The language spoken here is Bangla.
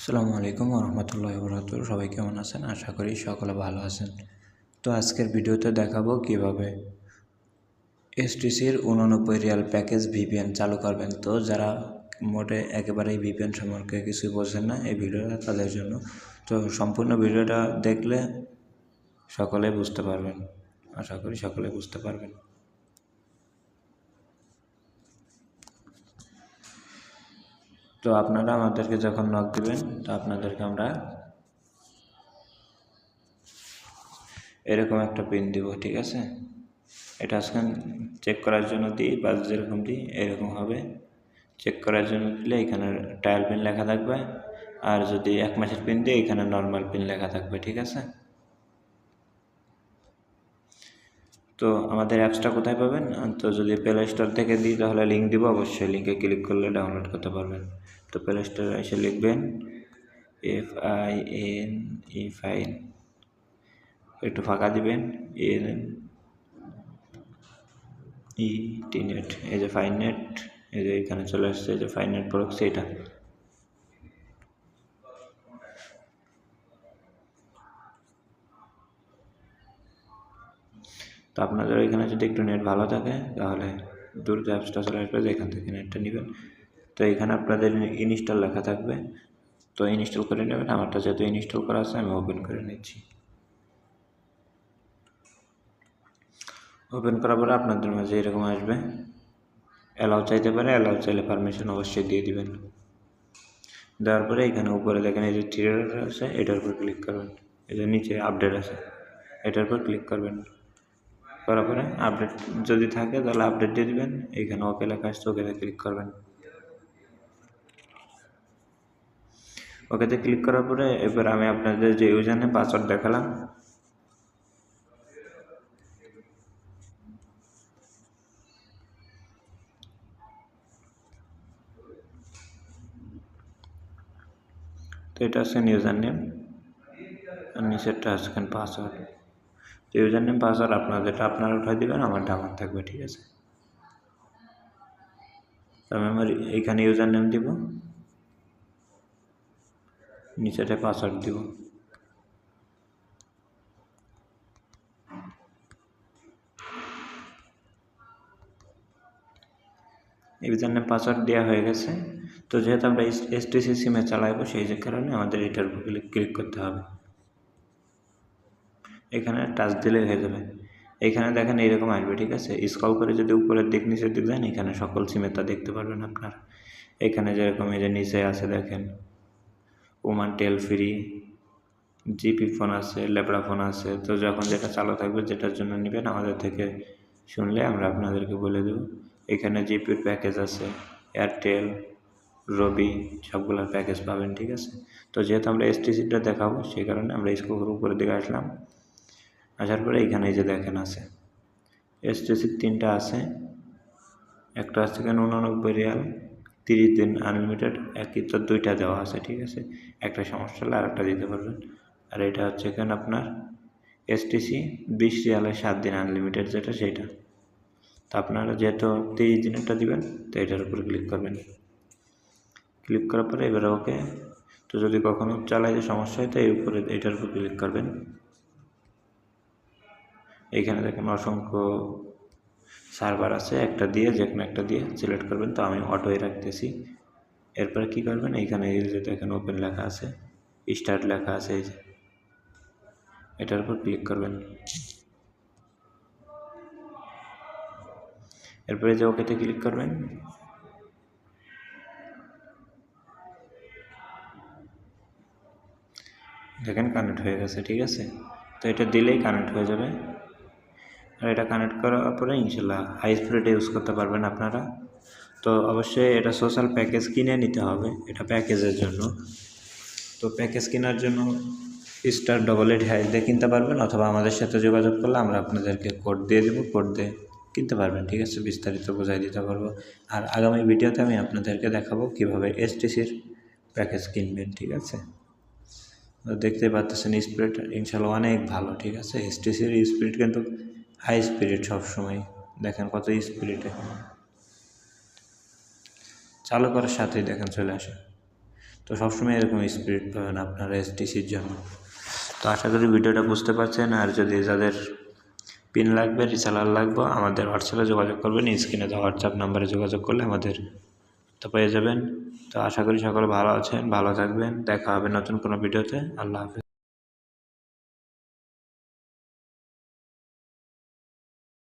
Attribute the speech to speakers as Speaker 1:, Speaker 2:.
Speaker 1: আসসালামু আলাইকুম রহমতুল্লাহি বরকাতুহু। সবাই কেমন আছেন? আশা করি সকলে ভালো আছেন। তো আজকের ভিডিওতে দেখাবো কিভাবে এসটিসির 89 রিয়াল প্যাকেজ ভিপিএন চালু করবেন। তো যারা মোটে একেবারেই ভিপিএন সম্পর্কে কিছুই বোঝেন না, এই ভিডিওটা তাদের জন্য। তো সম্পূর্ণ ভিডিওটা দেখলে সকলে বুঝতে পারবেন, আশা করি সকলে বুঝতে পারবেন। তো আপনারা আমাদেরকে যখন নক দিবেন, তো আপনাদেরকে আমরা এরকম একটা পিন দিব, ঠিক আছে? এটা আজকে চেক করার জন্য দিই, বা যেরকম দিই এরকম হবে। চেক করার জন্য দিলে এখানে ট্রায়াল পিন লেখা থাকবে, আর যদি 1 মাসের পিন দিই এখানে নর্মাল পিন লেখা থাকবে, ঠিক আছে? তো আমাদের অ্যাপসটা কোথায় পাবেন? তো যদি প্লে স্টোর থেকে দিই তাহলে লিঙ্ক দিব, অবশ্যই লিঙ্কে ক্লিক করলে ডাউনলোড করতে পারবেন। তো প্লে স্টোরে এসে লিখবেন ফাইন, একটু ফাঁকা দিবেন, টিনেট, এই যে ফাইননেট, এই যে এখানে চলে আসছে, এই যে ফাইননেট প্রক্সি, এটা তো আপনাদের এখানে যদি একটু নেট ভালো থাকে তাহলে দ্রুত অ্যাপসটা চলে আসবে, এখান থেকে নেটটা নেবেন। তো এখানে আপনাদের ইনস্টল লেখা থাকবে, তো ইনস্টল করে নেবেন। আমারটা যেহেতু ইনস্টল করা আছে আমি ওপেন করে নিচ্ছি। ওপেন করার পরে আপনাদের মাঝে এরকম আসবে, অ্যালাউ চাইতে পারে, অ্যালাউ চাইলে পারমিশন অবশ্যই দিয়ে দিবেন। দেওয়ার পরে এখানে উপরে দেখেন এই যে থ্রি ডট আছে, এটার উপর ক্লিক করবেন। এই যে নিচে আপডেট আছে, এটার উপর ক্লিক করবেন। করার পরে আপডেট যদি থাকে তাহলে আপডেট দিয়ে দিবেন। এইখানে ওকে লেখা আসছে, ওকেতে ক্লিক করবেন। ওকেতে ক্লিক করার পরে এবার আমি আপনাদের যে ইউজার নেম পাসওয়ার্ড দেখালাম, তো এটা হচ্ছে ইউজার নেম আর নিচেরটা হচ্ছে পাসওয়ার্ড। তো ইউজার নেম পাসওয়ার্ড আপনাদেরটা আপনারা উঠাই দেবেন, আমারটা আমার থাকবে, ঠিক আছে? তো আমি আমার এইখানে ইউজার নেম দিব, নিচেটা পাসওয়ার্ড দিব। ইউজার নেম পাসওয়ার্ড দেওয়া হয়ে গেছে। তো যেহেতু আমরা এসটিসি সিমে চালাবো, সেই যে কারণে আমাদের এটার উপর ক্লিক করতে হবে। এখানে টাচ দিলেই হয়ে যাবে। এখানে দেখেন এইরকম আসবে, ঠিক আছে? স্ক্রল করে যদি উপরের দিক নিচের দিক যান, এখানে সকল সিমের তা দেখতে পারবেন আপনার। এখানে যেরকম এই যে নিচে আছে দেখেন, ওমান টেল ফ্রি, জিপি ফোন আছে, ল্যাপড়া ফোন আছে। তো যখন যেটা চালু থাকবে, যেটার জন্য নেবেন আমাদের থেকে শুনলে আমরা আপনাদেরকে বলে দেব। এখানে জিপির প্যাকেজ আছে, এয়ারটেল, রবি, সবগুলোর প্যাকেজ পাবেন, ঠিক আছে? তো যেহেতু আমরা এসটিসিটা দেখাবো, সেই কারণে আমরা স্ক্রল উপরের দিকে আসলাম। আসার পরে এখানে এই যে দেখেন আছে এসটিসির 3টা আছে। একটা আছে এখানে 89 রিয়াল 30 দিন আনলিমিটেড, একই তো 2টা দেওয়া আছে, ঠিক আছে? একটা সমস্যা হলে আরেকটা দিতে পারবেন। আর এটা হচ্ছে এখানে আপনার এসটিসি 20 রিয়ালে 7 দিন আনলিমিটেড, যেটা সেইটা। তো আপনারা যেহেতু 30 দিনেরটা দিবেন, তো এটার উপরে ক্লিক করবেন। ক্লিক করার পরে এবারে ওকে। তো যদি কখনো চালাইতে সমস্যা হয় তো এই উপরে এটার উপর ক্লিক করবেন। এইখানে দেখেন অসংখ্য সার্ভার আছে, একটা দিয়ে যে কোনো একটা দিয়ে সিলেক্ট করবেন। তো আমি অটোই রাখতেছি। এরপরে কি করবেন, এইখানে এই যে দেখেন ওপেন লেখা আছে, স্টার্ট লেখা আছে, এই যে এটার উপর ক্লিক করবেন। এরপরে যে ওকেতে ক্লিক করবেন। দেখেন কানেক্ট হয়ে গেছে, ঠিক আছে? তো এটা দিলেই কানেক্ট হয়ে যাবে। আর এটা কানেক্ট করার পরে ইনশাল্লাহ হাই স্পিডে ইউজ করতে পারবেন আপনারা। তো অবশ্যই এটা সোশ্যাল প্যাকেজ কিনে নিতে হবে, এটা প্যাকেজের জন্য। তো প্যাকেজ কেনার জন্য *888# দিয়ে কিনতে পারবেন, অথবা আমাদের সাথে যোগাযোগ করলে আমরা আপনাদেরকে কোড দিয়ে দেবো, কোড দিয়ে কিনতে পারবেন, ঠিক আছে? বিস্তারিত বোঝাই দিতে পারবো। আর আগামী ভিডিওতে আমি আপনাদেরকে দেখাবো কীভাবে এসটিসির প্যাকেজ কিনবেন, ঠিক আছে? দেখতে পাচ্ছেন স্পিড ইনশাল্লাহ অনেক ভালো, ঠিক আছে? এসটিসির স্পিড কিন্তু হাই স্পিড সবসময়। দেখেন কত স্পিডে চালু করার সাথেই দেখেন চলে আসে। তো তো সবসময় এরকম স্পিড পাবেন আপনারা এসটিসির জন্য। তো আশা করি ভিডিওটা বুঝতে পারছেন। আর যদি যাদের পিন লাগবে, রিসেলার লাগবে, আমাদের হোয়াটসঅ্যাপে যোগাযোগ করবেন, স্ক্রিনে দেওয়া হোয়াটসঅ্যাপ নাম্বারে যোগাযোগ করলে আমাদের তো পেয়ে যাবেন। তো আশা করি সকলে ভালো আছেন, ভালো থাকবেন, দেখা হবে নতুন কোনো ভিডিওতে। আল্লাহ হাফেজ।